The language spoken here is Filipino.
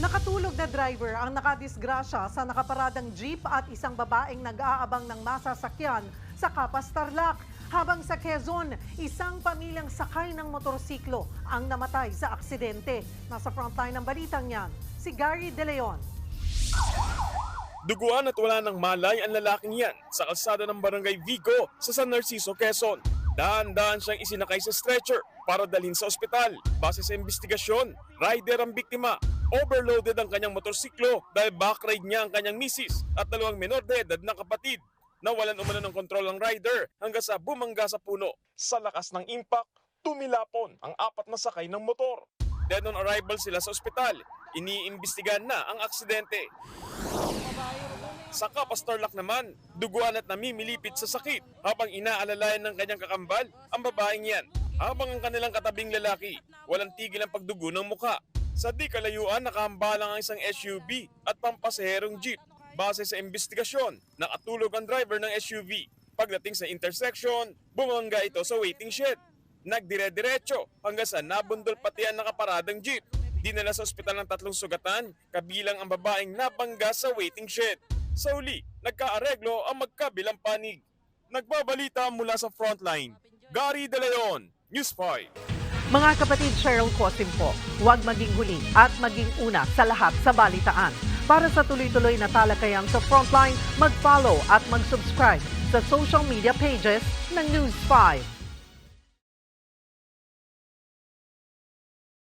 Nakatulog na driver ang nakadisgrasya sa nakaparadang jeep at isang babaeng nag-aabang ng masasakyan sa Kapas, Tarlac. Habang sa Quezon, isang pamilyang sakay ng motorsiklo ang namatay sa aksidente. Nasa frontline ng balitang yan, si Gary De Leon. Duguan at wala ng malay ang lalaking yan sa kalsada ng Barangay Vigo sa San Narciso, Quezon. Dahan-dahan siyang isinakay sa stretcher para dalhin sa ospital. Base sa investigasyon, rider ang biktima. Overloaded ang kanyang motorsiklo dahil backride niya ang kanyang misis at dalawang menor de edad na kapatid. Nawalan umano ng kontrol ang rider hanggang sa bumangga sa puno. Sa lakas ng impact, tumilapon ang apat na sakay ng motor. Dead on arrival sila sa ospital. Iniimbestigahan na ang aksidente. Sa Kapas, Tarlac naman, duguan at namimilipit sa sakit habang inaalalayan ng kanyang kakambal ang babaeng yan. Habang ang kanilang katabing lalaki, walang tigil ang pagdugo ng mukha. Sa di kalayuan, nakahambalang ang isang SUV at pampasaherong jeep. Base sa investigasyon, nakatulog ang driver ng SUV. Pagdating sa intersection, bumangga ito sa waiting shed. Nagdire-diretso hanggang sa nabundol pati ang nakaparadang jeep. Dinala sa ospital ng 3 sugatan, kabilang ang babaeng nabangga sa waiting shed. Sa huli, nagkaareglo ang magkabilang panig. Nagbabalita mula sa frontline, Gary De Leon, News 5. Mga kapatid, Cheryl Cosim po, huwag maging huli at maging una sa lahat sa balitaan. Para sa tuloy-tuloy na talakayan sa frontline, mag-follow at mag-subscribe sa social media pages ng News 5.